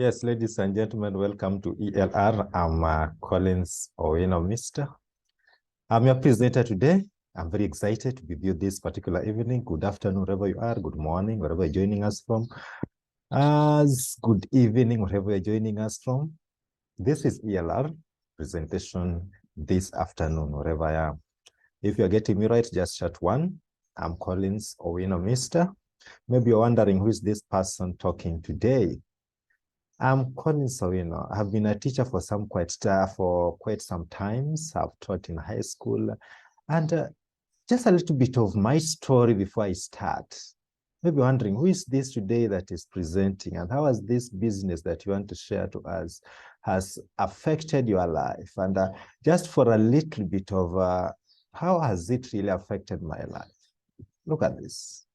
Yes, ladies and gentlemen, welcome to ELR. I'm Collins Owino, Mr. I'm your presenter today. I'm very excited to be with you this particular evening. Good afternoon, wherever you are. Good morning, wherever you're joining us from. Good evening, wherever you're joining us from. This is ELR presentation this afternoon, wherever I am. If you're getting me right, just shout one. I'm Collins Owino, Mr. Maybe you're wondering who is this person talking today. I'm Collins Owino. I've been a teacher for quite some times. I've taught in high school, and just a little bit of my story before I start. Maybe wondering who is this today that is presenting, and how has this business that you want to share to us has affected your life, and just for a little bit of how has it really affected my life. Look at this.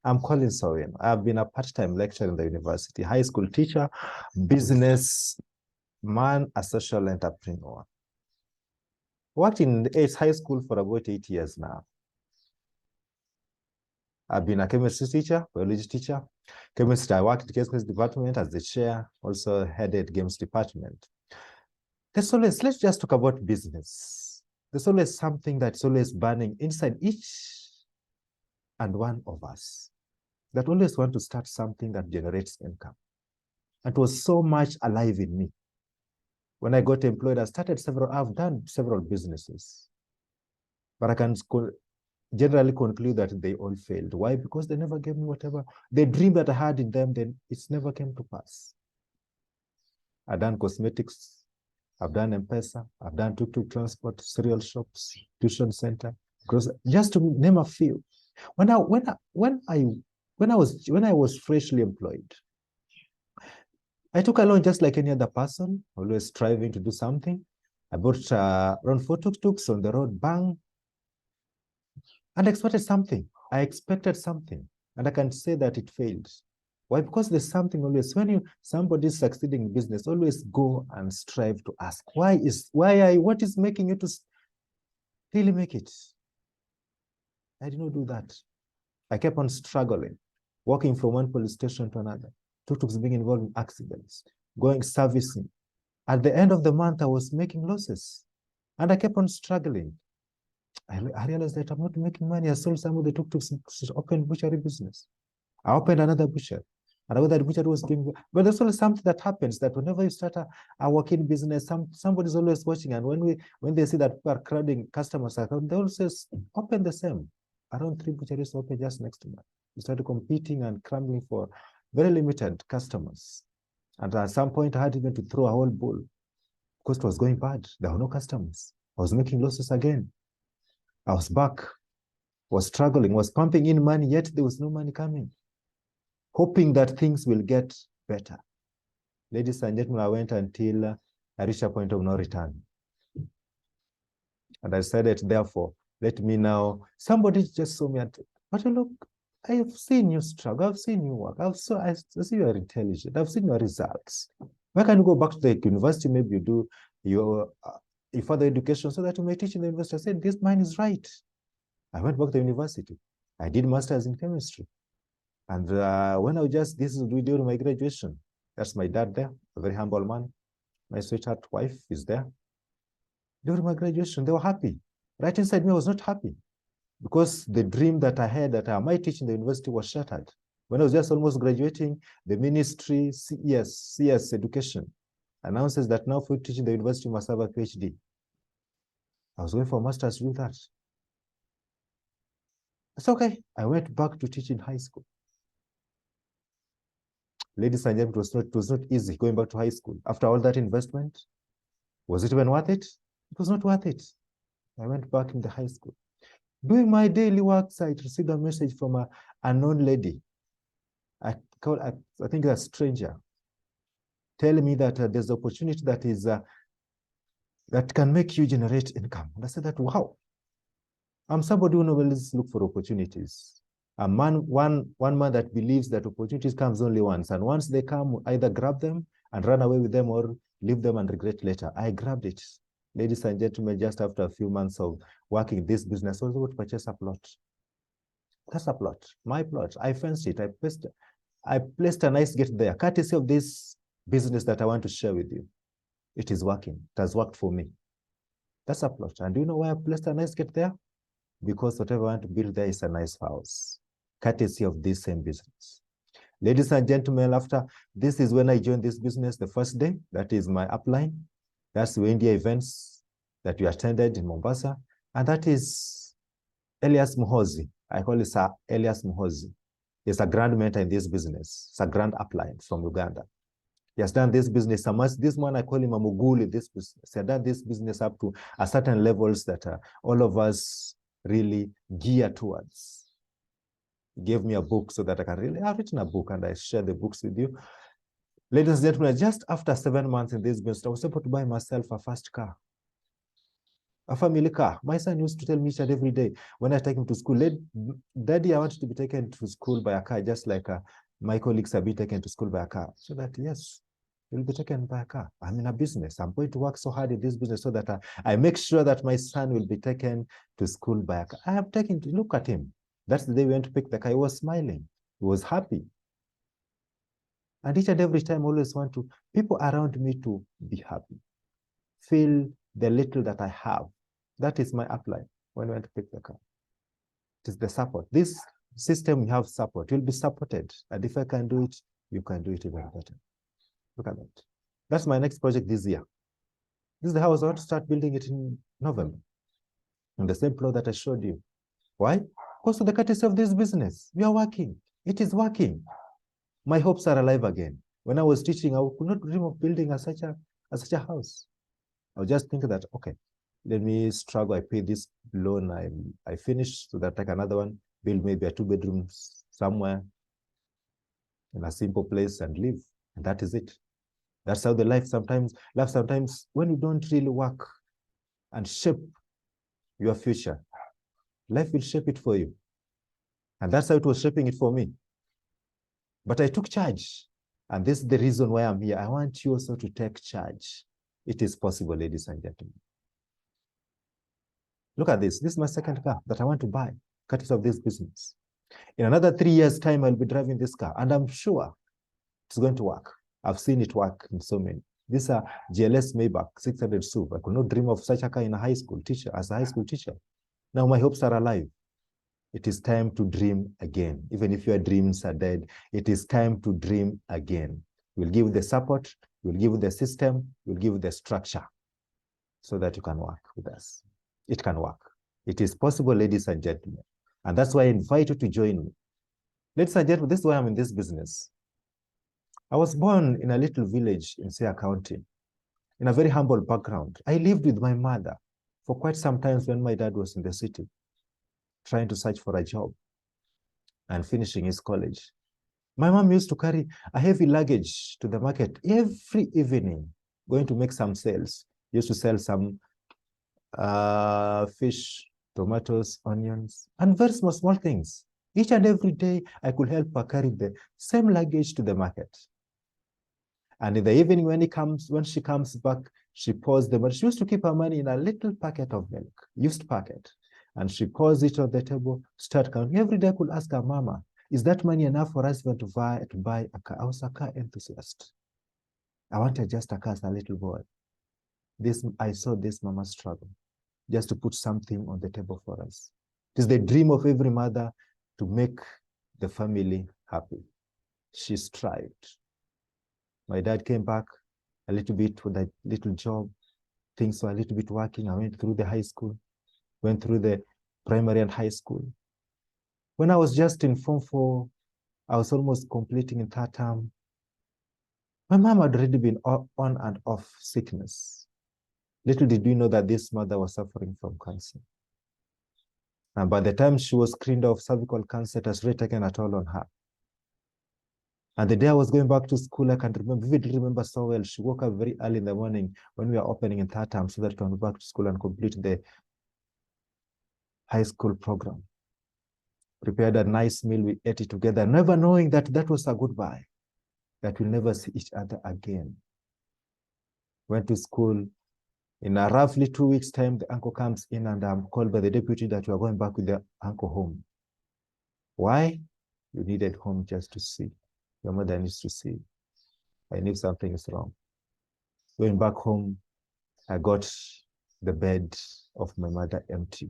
I'm Collins Owino. I've been a part-time lecturer in the university, high school teacher, business man, a social entrepreneur. Worked in high school for about 8 years now. I've been a chemistry teacher, biology teacher. Chemistry, I worked in the chemistry department as the chair, also headed games department. Let's just talk about business. There's always something that's always burning inside each and one of us that always want to start something that generates income. It was so much alive in me. When I got employed, I've done several businesses, but I can generally conclude that they all failed. Why? Because they never gave me whatever, the dream that I had in them, then it never came to pass. I've done cosmetics, I've done M-Pesa, I've done tuk-tuk transport, cereal shops, tuition center, just to name a few. When I was freshly employed, I took a loan just like any other person, always striving to do something. I bought around 4 tuk-tuks on the road, bang, and I expected something. And I can say that it failed. Why? Because there's something always, when somebody is succeeding in business, always go and strive to ask, what is making you to really make it? I did not do that. I kept on struggling, walking from one police station to another, tuk-tuks being involved in accidents, going servicing. At the end of the month, I was making losses, and I kept on struggling. I realized that I'm not making money. I sold some of the tuk-tuks to open butchery business. I opened another butcher, and I know that butcher was doing, but there's always something that happens that whenever you start a working business, somebody's always watching, and when they see that people are crowding customers, they always open the same. Around 3 butcheries open just next to me. We started competing and cramming for very limited customers. And at some point, I had even to throw a whole bull because it was going bad. There were no customers. I was making losses again. I was back, was struggling, was pumping in money, yet there was no money coming, hoping that things will get better. Ladies and gentlemen, I went until I reached a point of no return. And I decided, therefore, let me now, somebody just saw me, but look, I've seen you struggle, I've seen you work, I see you are intelligent, I've seen your results. Why can't you go back to the university? Maybe you do your further education so that you may teach in the university. I said, this mind is right. I went back to the university. I did master's in chemistry. And when this is during my graduation. That's my dad there, a very humble man. My sweetheart wife is there. During my graduation, they were happy. Right inside me, I was not happy because the dream that I had that I might teach in the university was shattered. When I was just almost graduating, the ministry, CS Education, announces that now for teaching the university, you must have a PhD. I was going for a master's to do that. It's okay. I went back to teach in high school. Ladies and gentlemen, it was not easy going back to high school. After all that investment, was it even worth it? It was not worth it. I went back in the high school. Doing my daily works, I received a message from a unknown lady. I think a stranger, telling me that there's an opportunity that can make you generate income. And I said that, wow. I'm somebody who always look for opportunities. One man that believes that opportunities comes only once, and once they come, either grab them and run away with them or leave them and regret later. I grabbed it. Ladies and gentlemen, just after a few months of working this business, I was able to purchase a plot. That's a plot, my plot. I fenced it. I placed a nice gate there, courtesy of this business that I want to share with you. It is working. It has worked for me. That's a plot. And do you know why I placed a nice gate there? Because whatever I want to build there is a nice house, courtesy of this same business. Ladies and gentlemen, after this is when I joined this business the first day. That is my upline. That's the India events that we attended in Mombasa. And that is Elias Muhozi. I call it Sir Elias Muhozi. He's a grand mentor in this business. It's a grand upline from Uganda. He has done this business. This one, I call him a Muguli, this business. He has done this business up to a certain levels that all of us really gear towards. He gave me a book so that I can really, I've written a book and I share the books with you. Ladies and gentlemen, just after 7 months in this business, I was able to buy myself a first car, a family car. My son used to tell me that every day when I take him to school, Daddy, I want to be taken to school by a car, just like my colleagues have been taken to school by a car. So that, yes, you'll be taken by a car. I'm in a business. I'm going to work so hard in this business so that I make sure that my son will be taken to school by a car. I have taken to look at him. That's the day we went to pick the car. He was smiling. He was happy. And each and every time I always want to people around me to be happy, feel the little that I have. That is my upline when we went to pick the car. It is the support. This system, you have support. You'll be supported. And if I can do it, you can do it even better. Look at that. That's my next project this year. This is the house I want to start building it in November. On the same plot that I showed you. Why? Because of the courtesy of this business. We are working. It is working. My hopes are alive again. When I was teaching, I could not dream of building such a house. I would just think that, okay, let me struggle. I pay this loan. I finish so that I take another one, build maybe a 2 bedrooms somewhere in a simple place and live. And that is it. That's how the life sometimes, when you don't really work and shape your future, life will shape it for you. And that's how it was shaping it for me. But I took charge. And this is the reason why I'm here. I want you also to take charge. It is possible, ladies and gentlemen. Look at this. This is my second car that I want to buy, courtesy of this business. In another 3 years' time, I'll be driving this car. And I'm sure it's going to work. I've seen it work in so many. These are GLS Maybach 600 SUV. I could not dream of such a car in a high school teacher, as a high school teacher. Now my hopes are alive. It is time to dream again. Even if your dreams are dead, it is time to dream again. We'll give you the support, we'll give you the system, we'll give you the structure so that you can work with us. It can work. It is possible, ladies and gentlemen. And that's why I invite you to join me. Ladies and gentlemen, this is why I'm in this business. I was born in a little village in Siaya County, in a very humble background. I lived with my mother for quite some time when my dad was in the city, trying to search for a job and finishing his college. My mom used to carry a heavy luggage to the market every evening, going to make some sales. Used to sell some fish, tomatoes, onions, and very small things. Each and every day, I could help her carry the same luggage to the market. And in the evening, when she comes back, she pours the money. She used to keep her money in a little packet of milk, used packet. And she pours it on the table, start counting. Every day I could ask her, Mama, is that money enough for us to buy a car? I was a car enthusiast. I wanted just a car as a little boy. I saw this mama struggle just to put something on the table for us. It is the dream of every mother to make the family happy. She strived. My dad came back a little bit with a little job. Things were a little bit working. I went through the high school, went through the primary and high school. When I was just in Form 4, I was almost completing in 3rd term. My mom had already been on and off sickness. Little did we know that this mother was suffering from cancer. And by the time she was screened of cervical cancer, it has really taken a toll on her. And the day I was going back to school, I can vividly remember so well. She woke up very early in the morning when we were opening in 3rd term so that we can go back to school and complete the high school program. Prepared a nice meal, we ate it together, never knowing that that was a goodbye, that we'll never see each other again. Went to school. In a roughly 2 weeks' time, the uncle comes in and I'm called by the deputy that you are going back with the uncle home. Why? You needed home just to see. Your mother needs to see. I knew something is wrong. Going back home, I got the bed of my mother empty.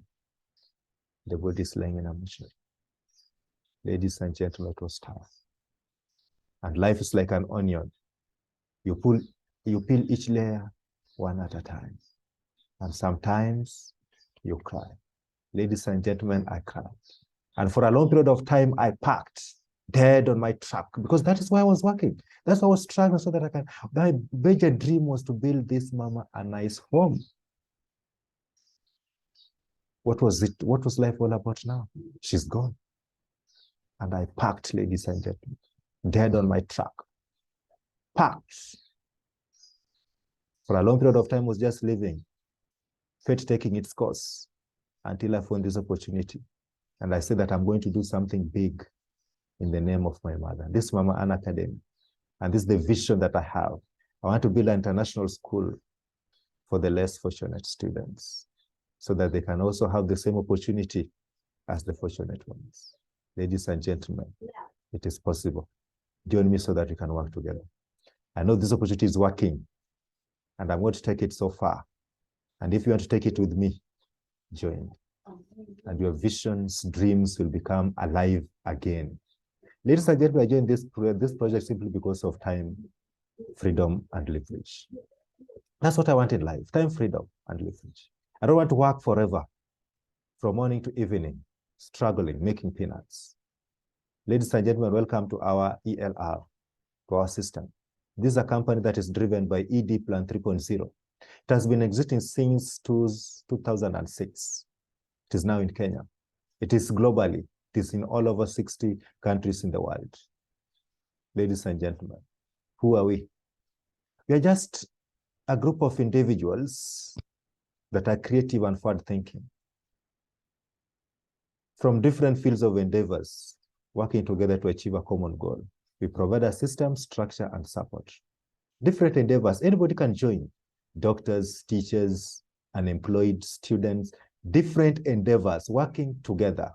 The body is lying in a mortuary. Ladies and gentlemen, it was tough. And life is like an onion. You peel each layer one at a time. And sometimes you cry. Ladies and gentlemen, I cried. And for a long period of time, I packed dead on my truck because that is why I was working. That's why I was struggling so that I can. My major dream was to build this mama a nice home. What was it? What was life all about now? She's gone. And I packed, ladies and gentlemen, dead on my truck. Packed. For a long period of time, I was just living, fate taking its course until I found this opportunity. And I said that I'm going to do something big in the name of my mother. This Mama Ann Academy. And this is the vision that I have. I want to build an international school for the less fortunate students so that they can also have the same opportunity as the fortunate ones. Ladies and gentlemen, it is possible. Join me so that we can work together. I know this opportunity is working, and I'm going to take it so far. And if you want to take it with me, join. And your visions, dreams will become alive again. Ladies and gentlemen, I joined this project simply because of time, freedom, and leverage. That's what I want in life, time, freedom, and leverage. I don't want to work forever, from morning to evening, struggling, making peanuts. Ladies and gentlemen, welcome to our ELR, to our system. This is a company that is driven by ED Plan 3.0. It has been existing since 2006. It is now in Kenya. It is globally. It is in all over 60 countries in the world. Ladies and gentlemen, who are we? We are just a group of individuals that are creative and forward-thinking from different fields of endeavors, working together to achieve a common goal. We provide a system, structure, and support. Different endeavors, anybody can join. Doctors, teachers, unemployed students, different endeavors working together.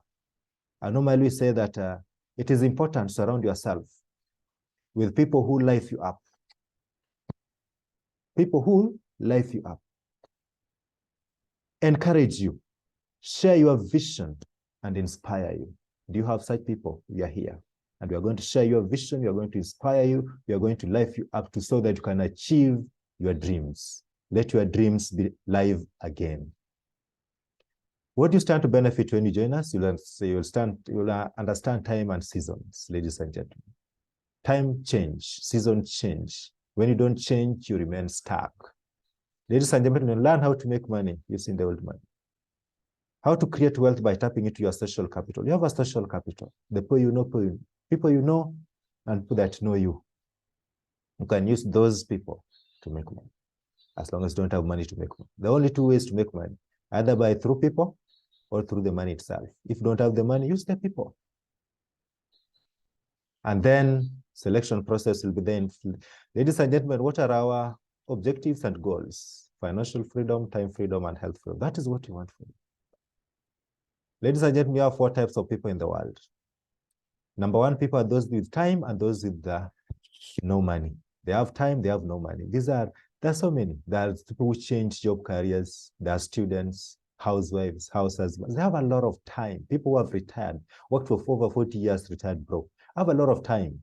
I normally say that it is important to surround yourself with people who lift you up. People who lift you up. Encourage you. Share your vision and inspire you. Do you have such people? We are here. And we are going to share your vision. We are going to inspire you. We are going to lift you up so that you can achieve your dreams. Let your dreams be live again. What do you stand to benefit when you join us? You'll understand time and seasons, ladies and gentlemen. Time change, season change. When you don't change, you remain stuck. Ladies and gentlemen, learn how to make money using the old money. How to create wealth by tapping into your social capital. You have a social capital. The people you know, and people that know you. You can use those people to make money, as long as you don't have money to make money. The only two ways to make money, either by through people or through the money itself. If you don't have the money, use the people. And then selection process will be then. Ladies and gentlemen, what are our objectives and goals? Financial freedom, time freedom, and health freedom. That is what you want for you. Ladies and gentlemen, we have 4 types of people in the world. Number 1, people are those with time and those with no money. They have time, they have no money. There are so many. There are people who change job careers. There are students, housewives, house husbands. They have a lot of time. People who have retired, worked for over 40 years, retired broke, have a lot of time,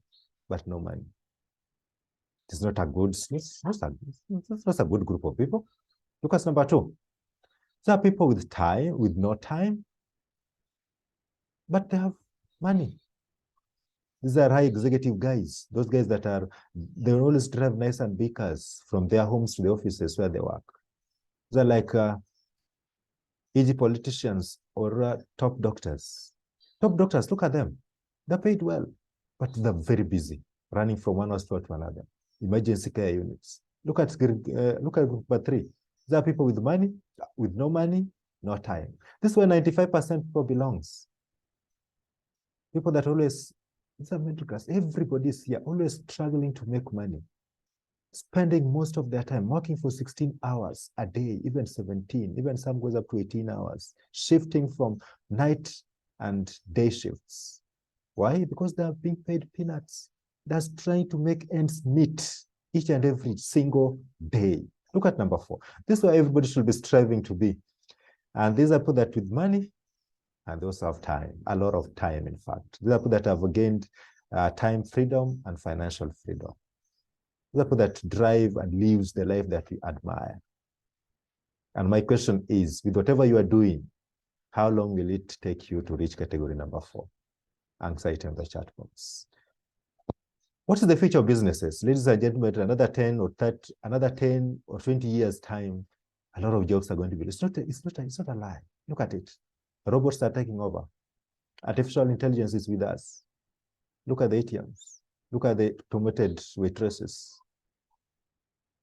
but no money. It's not a good, it's not a good group of people. Look at number 2. There are people with time, with no time, but they have money. These are high executive guys. Those guys that they always drive nice and big cars from their homes to the offices where they work. They're like easy politicians or top doctors. Top doctors, look at them. They're paid well, but they're very busy, running from one hospital to another. Emergency care units. Look at group number 3. There are people with money, with no money, no time. This is where 95% people belongs. People that always, it's a middle class. Everybody is here, always struggling to make money. Spending most of their time working for 16 hours a day, even 17, even some goes up to 18 hours, shifting from night and day shifts. Why? Because they are being paid peanuts. That's trying to make ends meet. each and every single day. Look at number 4. This is where everybody should be striving to be. And these are people that with money, and they also have time, a lot of time, in fact. These are people that have gained time freedom and financial freedom. These are people that drive and lives the life that we admire. And my question is, with whatever you are doing, how long will it take you to reach category number 4? Answer it in the chat box. What is the future of businesses? Ladies and gentlemen, another 10 or 30, another 10 or 20 years time, a lot of jobs are going to be, it's not a lie. Look at it. Robots are taking over. Artificial intelligence is with us. Look at the ATMs. Look at the automated waitresses.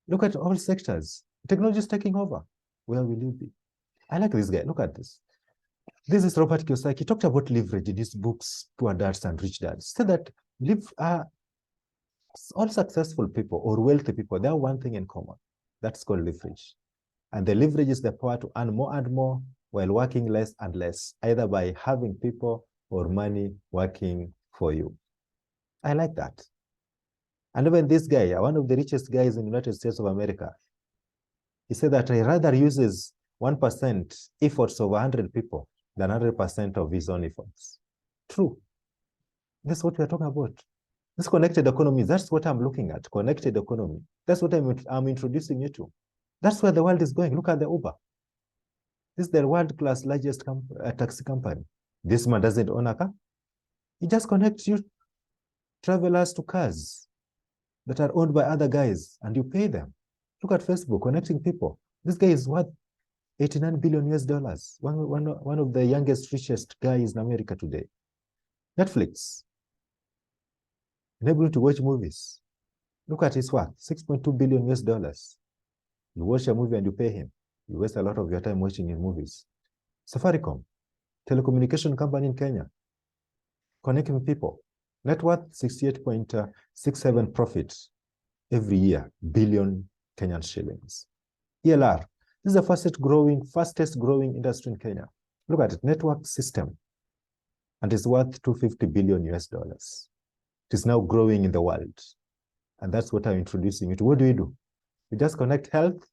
Look at all sectors. Technology is taking over. Where will you be? I like this guy. Look at this. This is Robert Kiyosaki. He talked about leverage in his books, Poor Dads and Rich Dads. He said that all successful people or wealthy people, they have one thing in common. That's called leverage. And the leverage is the power to earn more and more while working less and less, either by having people or money working for you. I like that. And even this guy, one of the richest guys in the United States of America, he said that he rather uses 1% efforts of 100 people than 100% of his own efforts. True. That's what we're talking about. This connected economy, that's what I'm looking at, connected economy. That's what I'm introducing you to. That's where the world is going. Look at the Uber. This is the world-class largest taxi company. This man doesn't own a car. He just connects you travelers to cars that are owned by other guys, and you pay them. Look at Facebook, connecting people. This guy is worth $89 billion US. One of the youngest, richest guys in America today. Netflix, enable you to watch movies. Look at his worth, $6.2 billion US. You watch a movie and you pay him. You waste a lot of your time watching his movies. Safaricom, telecommunication company in Kenya, connecting people. Net worth 68.67 profit every year, billion Kenyan shillings. ELR, this is the fastest growing industry in Kenya. Look at it, network system, and it's worth $250 billion US. It is now growing in the world. And that's what I'm introducing you to. What do? We just connect health,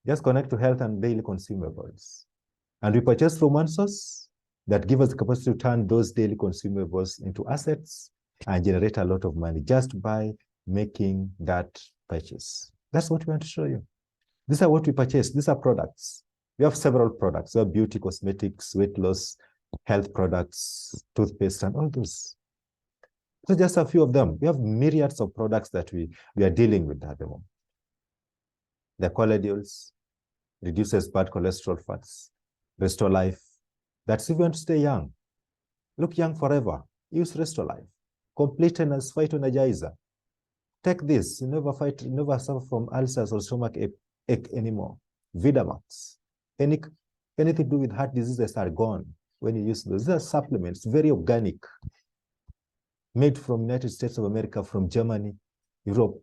just connect to health and daily consumables. And we purchase from one source that gives us the capacity to turn those daily consumables into assets and generate a lot of money just by making that purchase. That's what we want to show you. These are what we purchase. These are products. We have several products. We have beauty, cosmetics, weight loss, health products, toothpaste, and all those. So just a few of them. We have myriads of products that we are dealing with at the moment. The Colladules reduces bad cholesterol fats, Restore Life. That's if you want to stay young. Look young forever. Use Restore Life. Complete and Fight Energizer. Take this. You never suffer from ulcers or stomach ache anymore. Vidamax. Anything to do with heart diseases are gone when you use those. These are supplements, very organic. Made from United States of America, from Germany, Europe.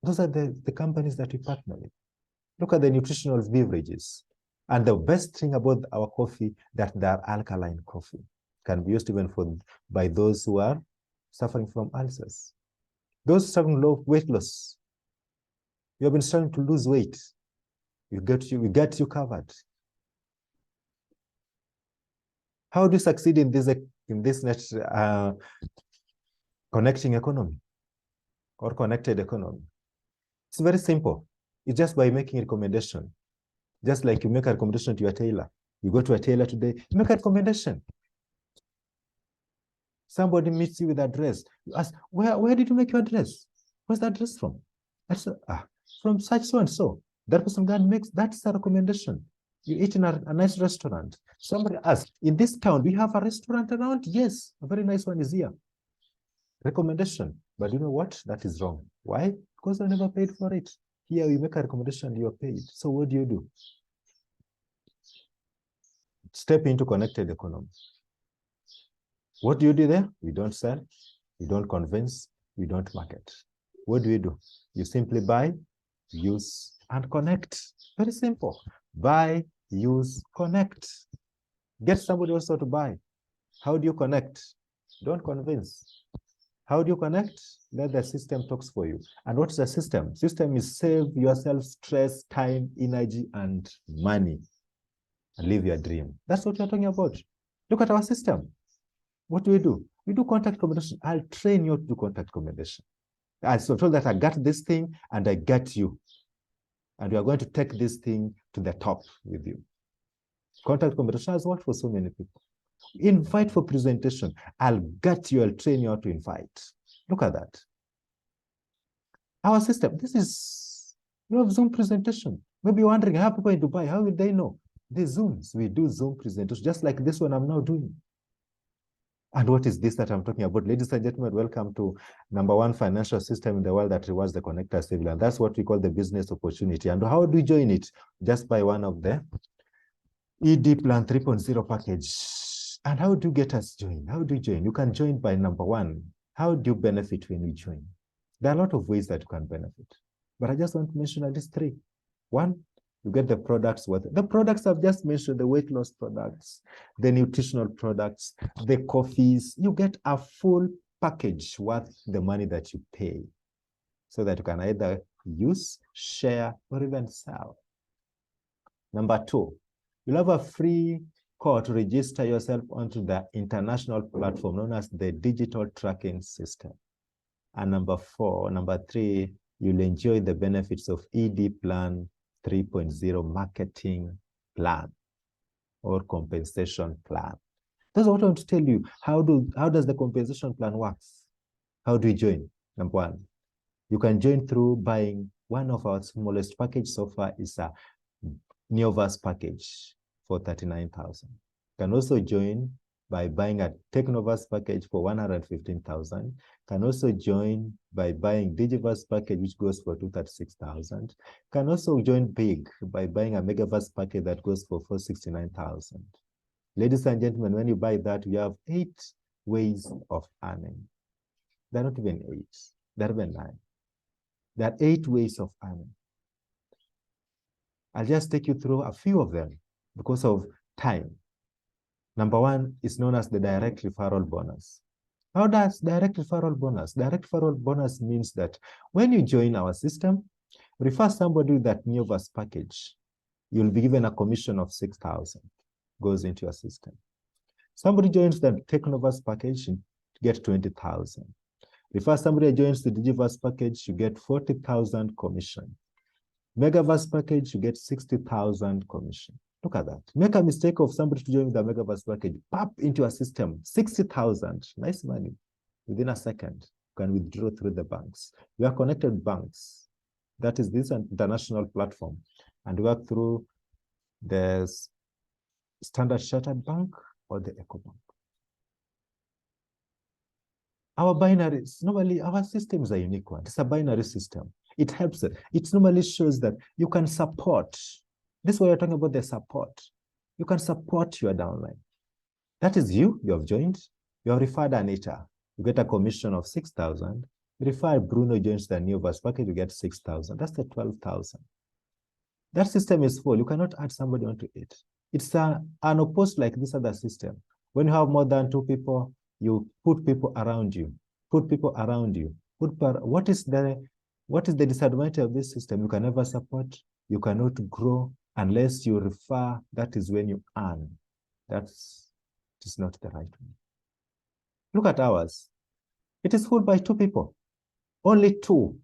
Those are the companies that we partner with. Look at the nutritional beverages. And the best thing about our coffee, that they are alkaline coffee. Can be used even by those who are suffering from ulcers. Those struggling with weight loss. You have been struggling to lose weight. We get you covered. How do you succeed in this connecting economy or connected economy? It's very simple. It's just by making a recommendation. Just like you make a recommendation to your tailor. You go to a tailor today, you make a recommendation. Somebody meets you with a dress. You ask, where did you make your dress? Where's that dress from? That's from such so and so. That person makes, that's a recommendation. You eat in a nice restaurant. Somebody asks, in this town, do you have a restaurant around? Yes, a very nice one is here. Recommendation. But you know what? That is wrong. Why? Because I never paid for it. Here you make a recommendation, you're paid. So what do? Step into connected economy. What do you do there? We don't sell, we don't convince, we don't market. What do? You simply buy, use, and connect. Very simple. Buy, use, connect. Get somebody also to buy. How do you connect? Don't convince. How do you connect? Let the system talks for you. And what's the system? System is save yourself stress, time, energy, and money. And live your dream. That's what we're talking about. Look at our system. What do? We do contact commendation. I'll train you to do contact commendation. I so told that I got this thing and I got you. And we are going to take this thing to the top with you. Contact commendation has worked for so many people. Invite for presentation. I'll get you, I'll train you how to invite. Look at that. Our system, this is, you have Zoom presentation. Maybe you're wondering, how people in Dubai, how will they know? The Zooms, we do Zoom presentation, just like this one I'm now doing. And what is this that I'm talking about? Ladies and gentlemen, welcome to #1 financial system in the world that rewards the connector civilian. That's what we call the business opportunity. And how do we join it? Just by one of the ED Plan 3.0 package. And how do you get us joined? How do you join? You can join by #1. How do you benefit when you join? There are a lot of ways that you can benefit. But I just want to mention at least 3. 1, you get the products. The products I've just mentioned, the weight loss products, the nutritional products, the coffees. You get a full package worth the money that you pay so that you can either use, share, or even sell. #2, you'll have a free call to register yourself onto the international platform known as the digital tracking system. And #3, you'll enjoy the benefits of ED Plan 3.0 marketing plan or compensation plan. That's what I want to tell you. How does the compensation plan work? How do you join? #1, you can join through buying one of our smallest package so far is a Neoverse package for 39,000. You can also join by buying a Technoverse package for 115,000. Can also join by buying Digiverse package, which goes for 236,000. Can also join big by buying a Megaverse package that goes for 469,000. Ladies and gentlemen, when you buy that, you have 8 ways of earning. They're not even 8, they're even 9. There are 8 ways of earning. I'll just take you through a few of them because of time. #1 is known as the direct referral bonus. How does direct referral bonus? Direct referral bonus means that when you join our system, refer somebody with that Neoverse package, you'll be given a commission of 6,000, goes into your system. Somebody joins the Technoverse package, you get 20,000. Refer somebody who joins the Digiverse package, you get 40,000 commission. Megaverse package, you get 60,000 commission. Look at that. Make a mistake of somebody to join the Megaverse package, pop into a system, 60,000, nice money. Within a second, you can withdraw through the banks. We are connected banks. That is this international platform. And work through the Standard Chartered Bank or the EcoBank. Our binaries, normally our systems are unique one. It's a binary system. It helps it. It normally shows that you can support. This is why you're talking about the support. You can support your downline. That is you have joined. You have referred Anita. You get a commission of 6,000. You refer Bruno joins the Neoverse package, you get 6,000. That's the 12,000. That system is full. You cannot add somebody onto it. It's an opposed like this other system. When you have more than 2 people, you put people around you. Put people around you. What is the disadvantage of this system? You can never support. You cannot grow unless you refer. That is when you earn. That is not the right way. Look at ours. It is full by 2 people. Only 2.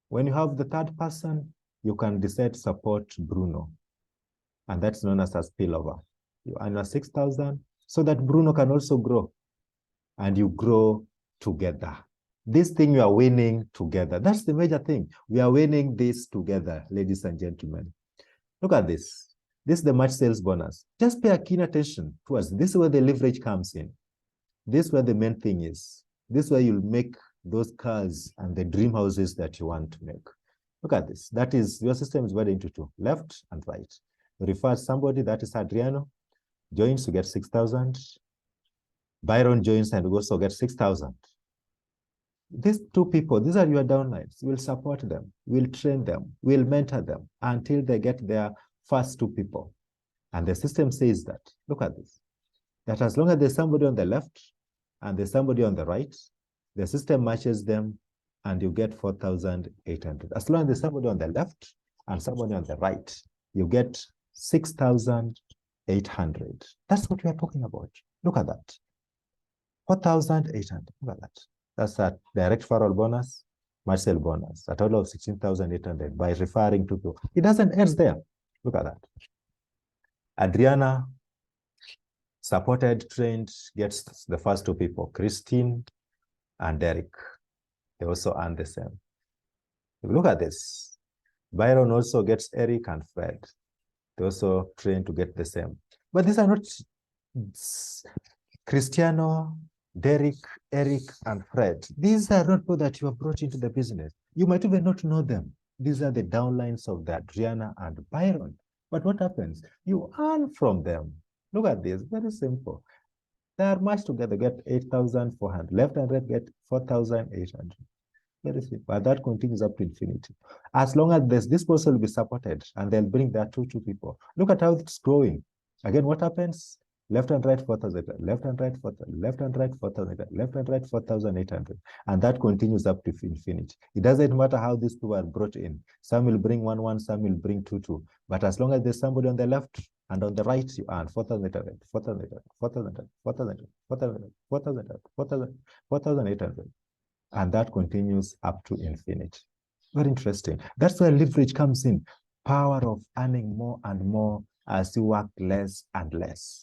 When you have the 3rd person, you can decide to support Bruno. And that's known as a spillover. You earn a 6,000 so that Bruno can also grow. And you grow together. This thing you are winning together. That's the major thing. We are winning this together, ladies and gentlemen. Look at this. This is the March sales bonus. Just pay a keen attention towards this. This is where the leverage comes in. This is where the main thing is. This is where you'll make those cars and the dream houses that you want to make. Look at this. That is, your system is divided into 2, left and right. You refer somebody, that is Adriano, joins to get 6,000. Byron joins and also get 6,000. These 2 people, these are your downlines. We'll support them. We'll train them. We'll mentor them until they get their first 2 people. And the system says that, look at this, that as long as there's somebody on the left and there's somebody on the right, the system matches them, and you get 4,800. As long as there's somebody on the left and somebody on the right, you get 6,800. That's what we are talking about. Look at that. 4,800. Look at that. That's a direct referral bonus, Marcel bonus, a total of 16,800 by referring to people. It doesn't end there. Look at that. Adriana, supported, trained, gets the first two people, Christine and Derek. They also earn the same. If you look at this, Byron also gets Eric and Fred. They also train to get the same. But these are not Cristiano, Derek, Eric, and Fred. These are not people that you have brought into the business. You might even not know them. These are the downlines of the Adriana and Byron. But what happens? You earn from them. Look at this, very simple. They are matched together, get 8,400. Left and right get 4,800. Very simple. But that continues up to infinity. As long as this person will be supported and they'll bring their two people. Look at how it's growing. Again, what happens? Left and right 4,000, left and right 4,000, left and right 4,000, left and right 4,800. And that continues up to infinity. It doesn't matter how these people are brought in. Some will bring 1, some will bring 2. But as long as there's somebody on the left and on the right, you earn 4,800, 4,800, 4,800, 4,800, 4,800, 4,800. And that continues up to infinity. Very interesting. That's where leverage comes in. Power of earning more and more as you work less and less.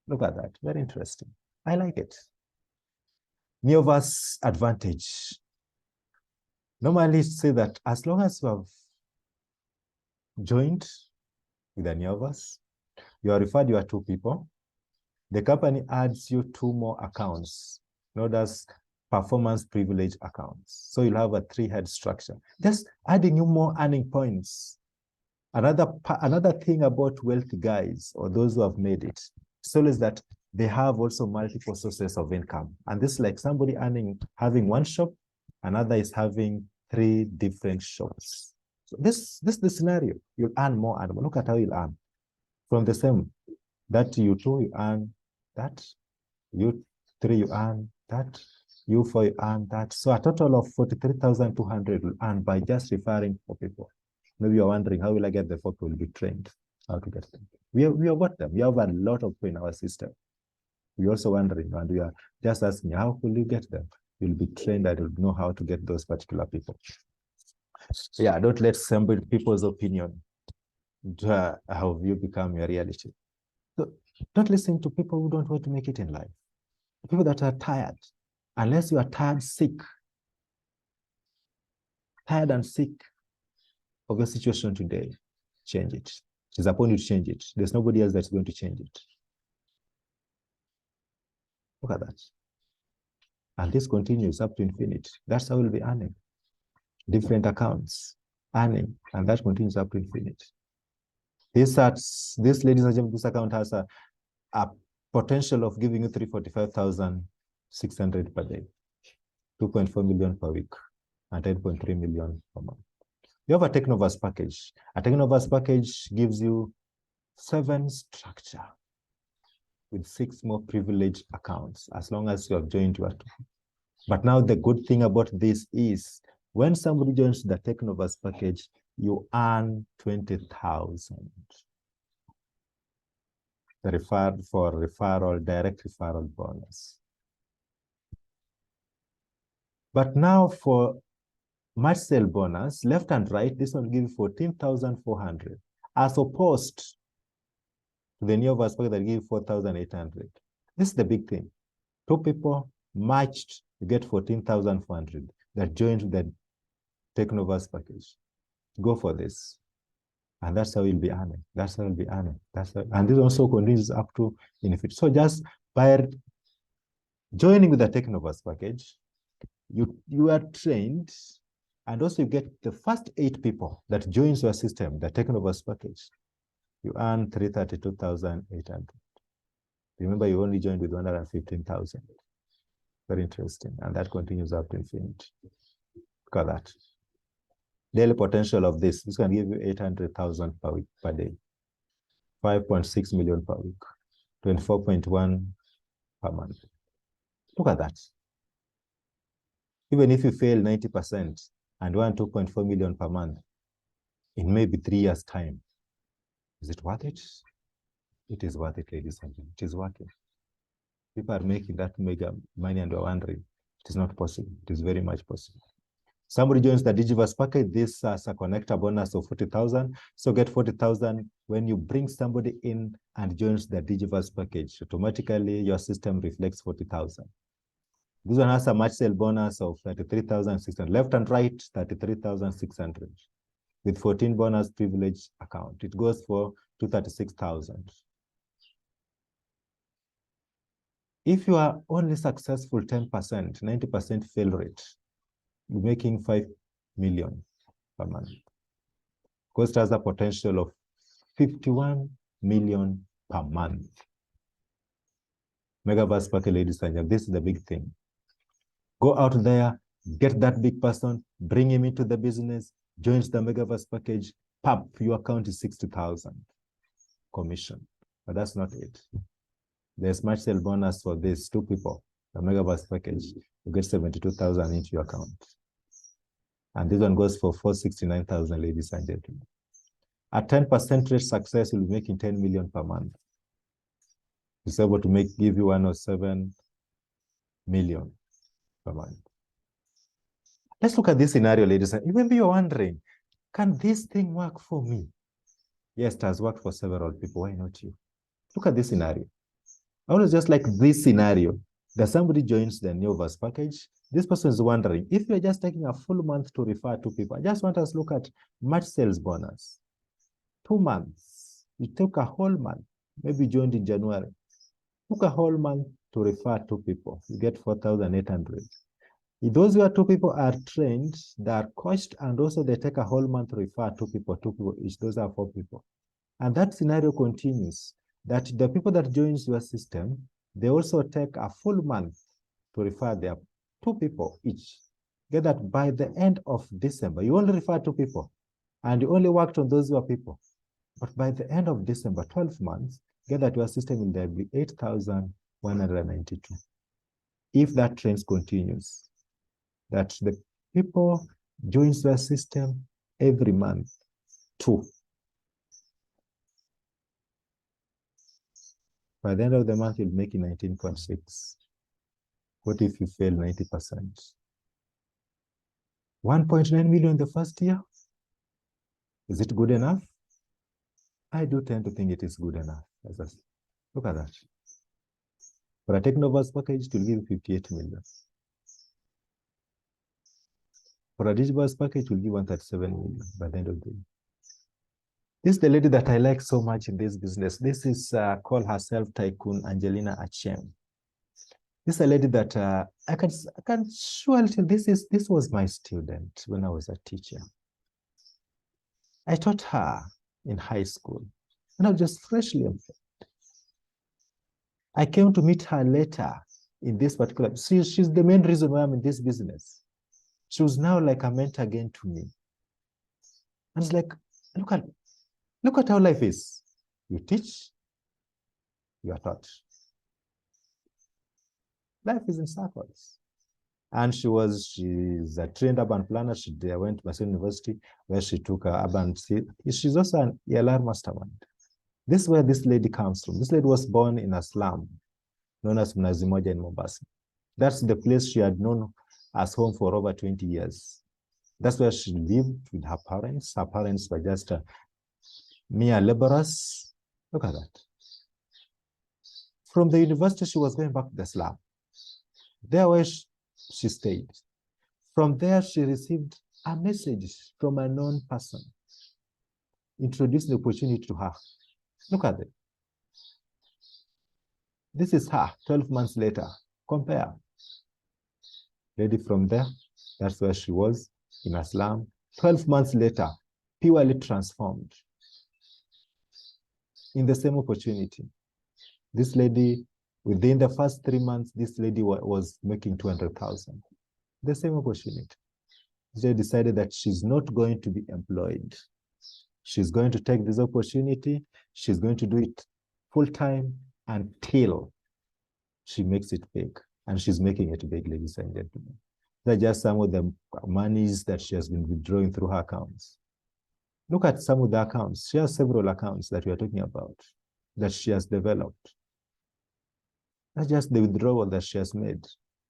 Look at that. Very interesting. I like it. Neoverse advantage. Normally say that as long as you have joined with a Neoverse, you have referred your two people, the company adds you 2 more accounts, known as performance privilege accounts. So you'll have a 3-head structure. Just adding you more earning points. Another thing about wealthy guys or those who have made it, so is that they have also multiple sources of income. And this is like somebody having one shop, another is having 3 different shops. So this is the scenario. You'll earn more and more. Look at how you'll earn. From the same, that you 2, you earn that. You 3, you earn that. You 4, you earn that. So a total of 43,200 will earn by just referring for people. Maybe you're wondering, how will I get the 4 people will be trained? How to get them? We have got them. We have a lot of people in our system. We're also wondering, and we are just asking, how will you get them? You'll be trained that will know how to get those particular people. Yeah, don't let somebody people's opinion how you become your reality. So don't listen to people who don't want to make it in life. People that are tired. Unless you are tired and sick of your situation today, change it. It's upon you to change it. There's nobody else that's going to change it. Look at that. And this continues up to infinity. That's how we'll be earning. Different accounts, earning, and that continues up to infinity. This, ladies and gentlemen, this account has a potential of giving you 345,600 per day, 2.4 million per week, and 10.3 million per month. You have a Technoverse package. A Technoverse package gives you 7 structure with 6 more privileged accounts, as long as you have joined your 2. But now the good thing about this is when somebody joins the Technoverse package, you earn 20,000. The direct referral bonus. But now for Marcel bonus, left and right, this one will give you 14,400, as opposed to the Neoverse package that give you 4,800. This is the big thing. 2 people matched, you get 14,400 that joined the Technoverse package. Go for this. And that's how you'll be earning. That's how you'll be earning. And this also continues up to infinity. So just by joining with the Technoverse package, you are trained, and also you get the first 8 people that joins your system, the Technoverse package. You earn 332,800. Remember, you only joined with 115,000. Very interesting. And that continues up to infinity. Look at that. Daily potential of this can give you 800,000 per week, per day, 5.6 million per week, 24.1 per month. Look at that. Even if you fail 90% and earn 2.4 million per month, in maybe 3 years' time, is it worth it? It is worth it, ladies and gentlemen. It is worth it. People are making that mega money and you're wondering, it is not possible. It is very much possible. Somebody joins the Digiverse package. This is a connector bonus of 40,000. So get 40,000 when you bring somebody in and joins the Digiverse package. Automatically, your system reflects 40,000. This one has a match sale bonus of 33,600. Left and right, 33,600. With 14 bonus privilege account. It goes for 236,000. If you are only successful 10%, 90% fail rate, you're making 5 million per month. Cost has a potential of 51 million per month. Megaverse package, ladies and gentlemen, this is the big thing. Go out there, get that big person, bring him into the business, joins the Megaverse package, pop, your account is 60,000 commission. But that's not it. There's match sale bonus for these 2 people. The Megaverse package, you get 72,000 into your account. And this one goes for 469,000, ladies and gentlemen. At 10% rate success, you'll be making 10 million per month. It's able to give you 107 million per month. Let's look at this scenario, ladies and gentlemen. Maybe you're wondering, can this thing work for me? Yes, it has worked for several people. Why not you? Look at this scenario. I always just like this scenario that somebody joins the Neoverse package. This person is wondering, if you're just taking a full month to refer to people, I just want us to look at match sales bonus. 2 months. You took a whole month, maybe joined in January. Took a whole month to refer to people. You get 4,800. If those who are 2 people are trained, they are coached, and also they take a whole month to refer 2 people each. Those are 4 people. And that scenario continues, that the people that joins your system, they also take a full month to refer their 2 people each. Get that by the end of December, you only refer 2 people, and you only worked on those who are people. But by the end of December, 12 months, get that your system will be 8,192. If that trend continues, that the people joins your system every month, 2. By the end of the month, you'll make 19.6. What if you fail 90%? 1.9 million the first year? Is it good enough? I do tend to think it is good enough. Look at that. For a Technoverse package, it will give 58 million. For a Digiverse package, it will give 137 million by the end of the year. This is the lady that I like so much in this business. This is called herself Tycoon Angelina Achem. This is a lady that I can surely tell this was my student when I was a teacher. I taught her in high school, and I was just freshly employed. I came to meet her later in this particular. She's the main reason why I'm in this business. She was now like a mentor again to me. And it's like, look at how life is. You teach, you are taught. Life is in circles. And she's a trained urban planner. She went to Mason University where she took urban. She's also an ELR mastermind. This is where this lady comes from. This lady was born in a slum known as Mnazi Moja in Mombasa. That's the place she had known as home for over 20 years. That's where she lived with her parents. Her parents were just mere laborers. Look at that. From the university, she was going back to the slum. There where she stayed. From there, she received a message from a known person, introducing the opportunity to her. Look at it. This is her 12 months later. Compare. Lady from there, that's where she was in a slum. 12 months later, purely transformed. In the same opportunity. This lady, within the first 3 months, this lady was making 200,000. The same opportunity. She decided that she's not going to be employed. She's going to take this opportunity. She's going to do it full time until she makes it big. And she's making it big, ladies and gentlemen. These are just some of the monies that she has been withdrawing through her accounts. Look at some of the accounts. She has several accounts that we are talking about that she has developed. That's just the withdrawal that she has made.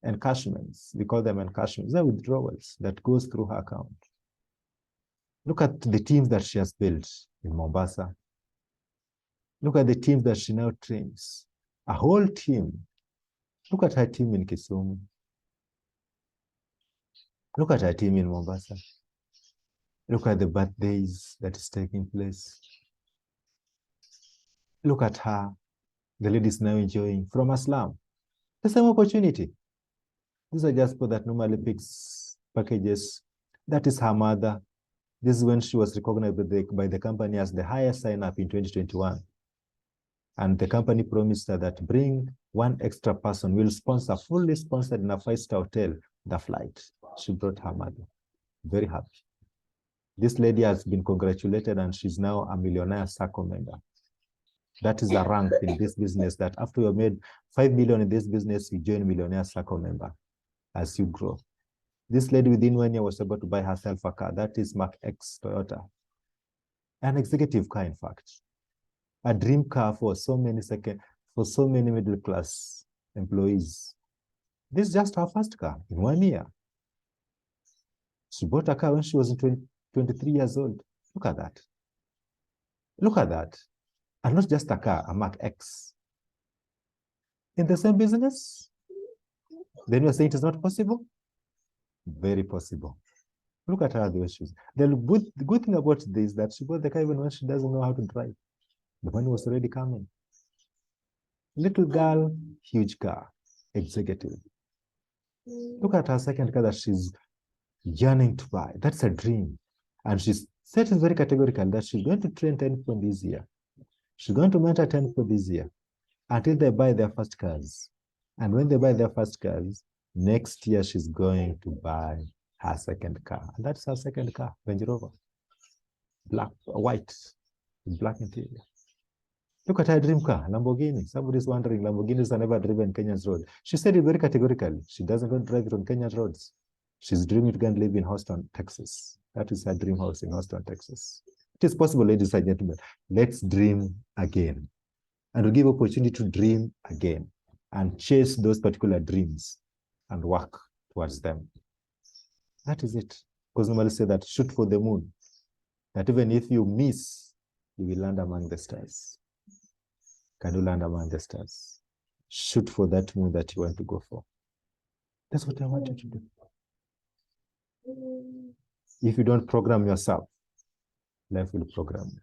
Encashments, we call them encashments. They're withdrawals that goes through her account. Look at the teams that she has built in Mombasa. Look at the teams that she now trains. A whole team. Look at her team in Kisumu. Look at her team in Mombasa. Look at the birthdays that is taking place. Look at her. The lady is now enjoying from a slum. The same opportunity. These are just for that normally picks packages. That is her mother. This is when she was recognized by the company as the highest sign-up in 2021. And the company promised her that bring one extra person, will sponsor, fully sponsored in a 5-star hotel, the flight. She brought her mother. Very happy. This lady has been congratulated and she's now a millionaire circle member. That is a rank in this business that after you have made 5 million in this business, you join millionaire circle member as you grow. This lady within 1 year was able to buy herself a car. That is Mark X Toyota. An executive car, in fact. A dream car for so many middle class employees. This is just her first car in 1 year. She bought a car when she was 23 years old. Look at that. Look at that. And not just a car, a Mark X. In the same business? Then you're saying it is not possible? Very possible. Look at her, the way she's. The good thing about this is that she bought the car even when she doesn't know how to drive. The money was already coming. Little girl, huge car, executive. Look at her second car that she's yearning to buy. That's a dream. And she's said it very categorical that she's going to train 10 people this year. She's going to mentor 10 people this year until they buy their first cars. And when they buy their first cars, next year she's going to buy her second car. And that's her second car, Range Rover. White, black interior. Look at her dream car, Lamborghini. Somebody's wondering, Lamborghinis are never driven Kenya's road. She said it very categorically. She doesn't want to drive it on Kenya's roads. She's dreaming to go and live in Houston, Texas. That is her dream house in Houston, Texas. It is possible, ladies and gentlemen. Let's dream again. And we'll give opportunity to dream again and chase those particular dreams and work towards them. That is it. Because normally say that shoot for the moon. That even if you miss, you will land among the stars. Can you land among the stars? Shoot for that moon that you want to go for. That's what I want you to do. If you don't program yourself, life will program you.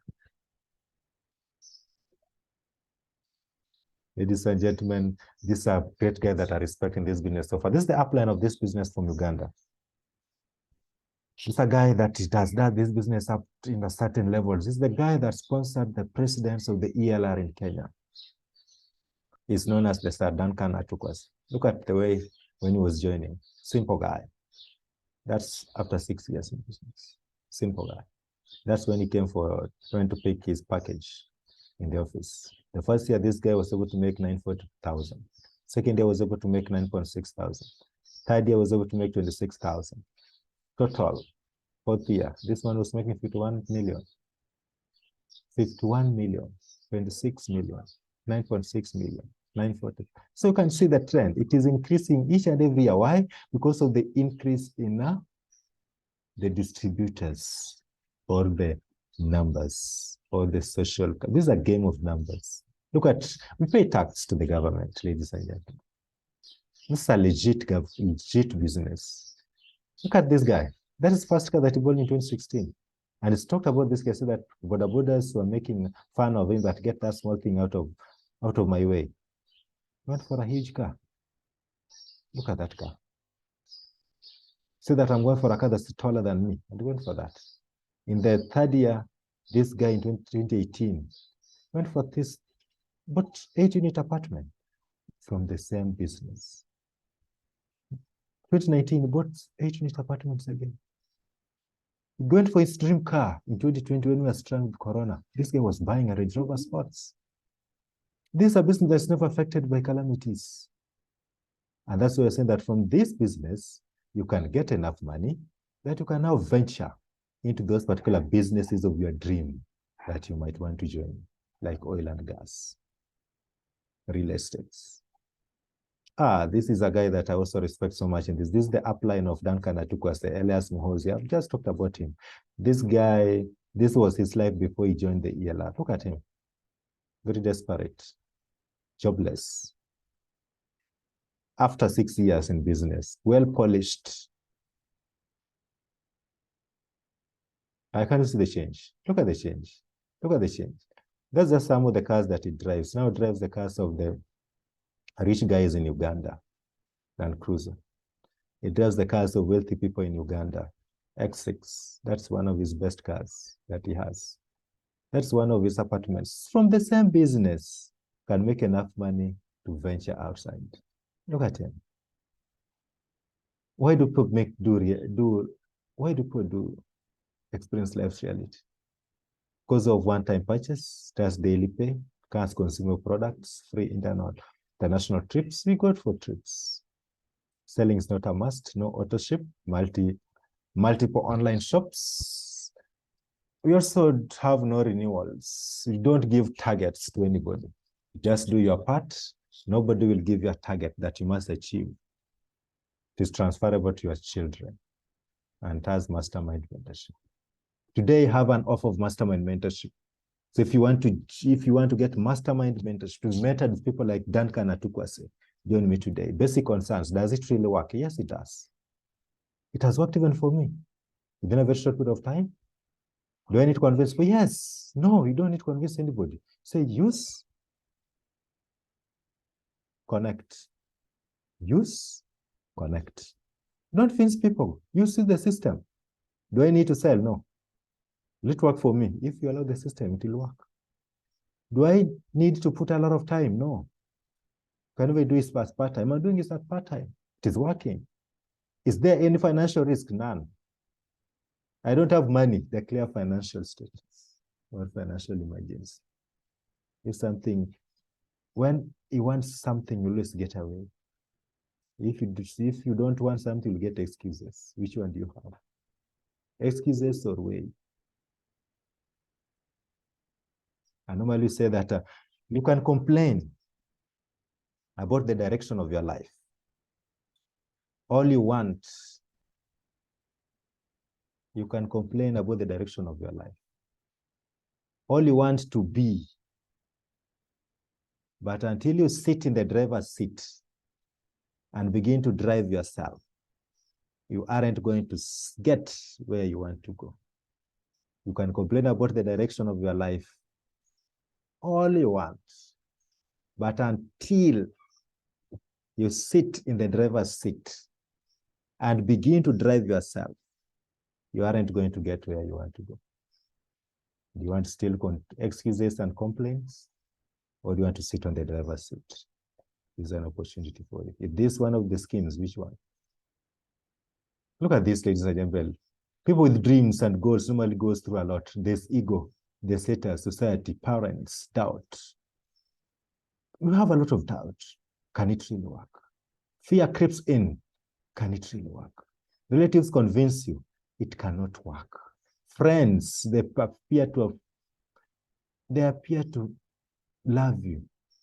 Ladies and gentlemen, these are great guys that are respecting this business so far. This is the upline of this business from Uganda. It's a guy that does this business up in a certain levels. This is the guy that sponsored the presidents of the ELR in Kenya. He's known as the Sir Duncan Atukwas. Look at the way when he was joining. Simple guy. That's after 6 years in business. Simple guy. That's when he came for trying to pick his package in the office. The first year, this guy was able to make 940,000. Second year was able to make 9.6,000. Third year was able to make 26,000. Total. Fourth year, this one was making 51 million. 51 million, 26 million, 9.6 million, 940. So you can see the trend. It is increasing each and every year. Why? Because of the increase in the distributors or the numbers or the social. This is a game of numbers. Look at, we pay tax to the government, ladies and gentlemen. This is a legit business. Look at this guy. That is the first car that he bought in 2016. And it's talked about this guy, so that borders were making fun of him, that get that small thing out of my way. He went for a huge car. Look at that car. Say that I'm going for a car that's taller than me. And he went for that. In the third year, this guy in 2018 went for this, but 8-unit apartment from the same business. 2019, he bought 8-unit apartments again. He went for his dream car in 2020 when we were struck with Corona. This guy was buying a Range Rover Sports. This is a business that's never affected by calamities. And that's why we're saying that from this business, you can get enough money that you can now venture into those particular businesses of your dream that you might want to join, like oil and gas, real estates. This is a guy that I also respect so much in this. This is the upline of Duncan Atukwase, Elias Muhozi. I've just talked about him. This guy, this was his life before he joined the ELR. Look at him. Very desperate, jobless. After 6 years in business, well polished. I can't see the change. Look at the change. Look at the change. That's just some of the cars that he drives. Now he drives the cars of the rich guys in Uganda, Land Cruiser. He drives the cars of wealthy people in Uganda. X6, that's one of his best cars that he has. That's one of his apartments. From the same business, can make enough money to venture outside. Look at him. Why do people why do people do experience life's reality? Because of one-time purchase, just daily pay, cars, consumer products, free international trips. We go for trips. Selling is not a must. No auto ship, multiple online shops. We also have no renewals. You don't give targets to anybody. Just do your part. Nobody will give you a target that you must achieve. It is transferable to your children. And as mastermind mentorship. Today, I have an offer of mastermind mentorship. So if you want to get mastermind mentorship, to mentor with people like Duncan Atukwase, join me today. Basic concerns, does it really work? Yes, it does. It has worked even for me. Within a very short period of time. Do I need to convince people? Yes. No, you don't need to convince anybody. Say use, connect. Use, connect. Don't convince people. Use the system. Do I need to sell? No. Will it work for me? If you allow the system, it will work. Do I need to put a lot of time? No. Can we do it as part-time? I'm doing it as part-time. It is working. Is there any financial risk? None. I don't have money, the clear financial status or financial emergency. If something, when you want something, you always get away. If you don't want something, you get excuses. Which one do you have? Excuses or way? I normally say that you can complain about the direction of your life. All you want, you can complain about the direction of your life. All you want to be, but until you sit in the driver's seat and begin to drive yourself, you aren't going to get where you want to go. You can complain about the direction of your life all you want, but until you sit in the driver's seat and begin to drive yourself, you aren't going to get where you want to go. Do you want still excuses and complaints, or do you want to sit on the driver's seat? This is an opportunity for you. If this is one of the schemes, which one? Look at this, ladies and gentlemen. People with dreams and goals normally goes through a lot. There's ego, there's status, society, parents, doubt. You have a lot of doubt. Can it really work? Fear creeps in. Can it really work? Relatives convince you it cannot work. Friends, they appear to love you.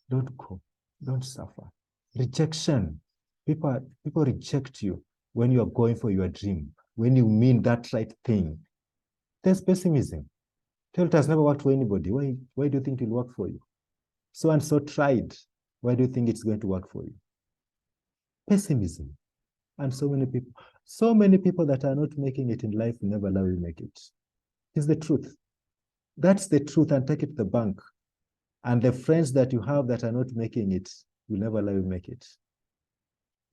Don't go. Don't suffer. Rejection. People reject you when you are going for your dream, when you mean that right thing. There's pessimism. It has never worked for anybody. Why do you think it will work for you? So and so tried. Why do you think it's going to work for you? Pessimism. And so many people that are not making it in life never allow you to make it. It's the truth. That's the truth, and take it to the bank. And the friends that you have that are not making it will never allow you to make it.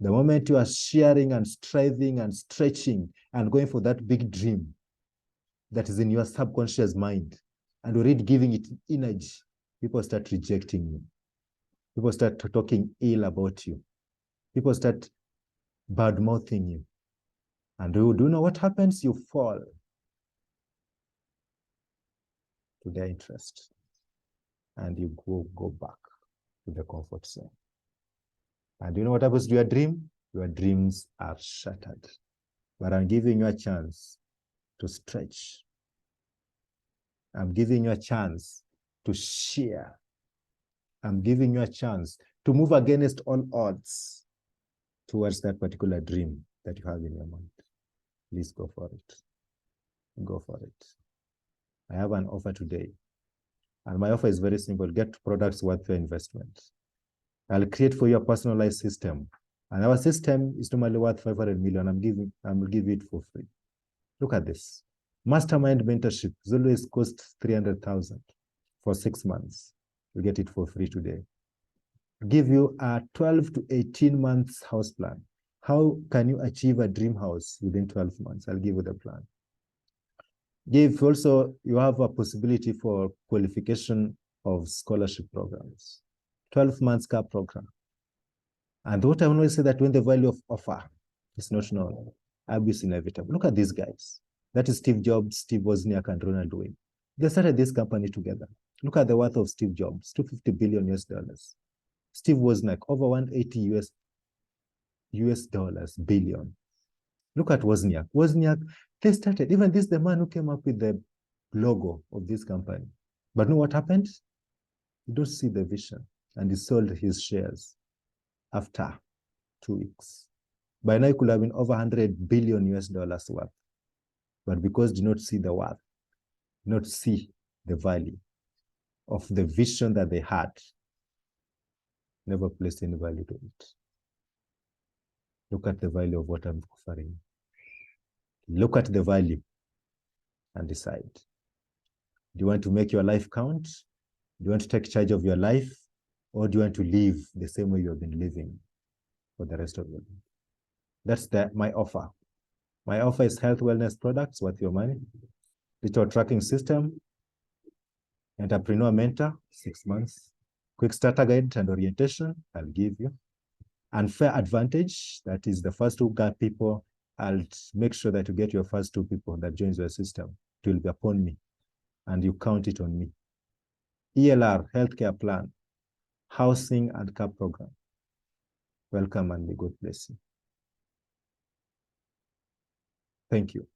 The moment you are sharing and striving and stretching and going for that big dream that is in your subconscious mind, and already giving it energy, people start rejecting you. People start talking ill about you. People start bad-mouthing you. And do you know what happens? You fall to their interest. And you go back to the comfort zone. And you know what happens to your dream? Your dreams are shattered. But I'm giving you a chance to stretch. I'm giving you a chance to share. I'm giving you a chance to move against all odds towards that particular dream that you have in your mind. Please go for it. Go for it. I have an offer today. And my offer is very simple. Get products worth your investment. I'll create for you a personalized system. And our system is normally worth 500 million. I'm will give it for free. Look at this. Mastermind mentorship is always cost 300,000 for 6 months. You get it for free today. Give you a 12 to 18 months house plan. How can you achieve a dream house within 12 months? I'll give you the plan. Give also, you have a possibility for qualification of scholarship programs. 12 months CAP program. And what I always say that when the value of offer is not known, abuse inevitable. Look at these guys. That is Steve Jobs, Steve Wozniak, and Ronald Wayne. They started this company together. Look at the worth of Steve Jobs, 250 billion US dollars. Steve Wozniak, over 180 US dollars billion. Look at Wozniak. Wozniak, they started, even this, the man who came up with the logo of this company. But know what happened? You don't see the vision. And he sold his shares after 2 weeks. By now, it could have been over 100 billion US dollars worth. But because did not see the worth, did not see the value of the vision that they had, never placed any value to it. Look at the value of what I'm offering. Look at the value and decide. Do you want to make your life count? Do you want to take charge of your life? Or do you want to live the same way you have been living for the rest of your life? That's my offer. My offer is health wellness products worth your money, digital tracking system, entrepreneur mentor, 6 months, quick starter guide and orientation, I'll give you. Unfair advantage, that is the first 2 people, I'll make sure that you get your first 2 people that joins your system. It will be upon me, and you count it on me. ELR, healthcare plan, housing and CAP program. Welcome and may God bless you. Thank you.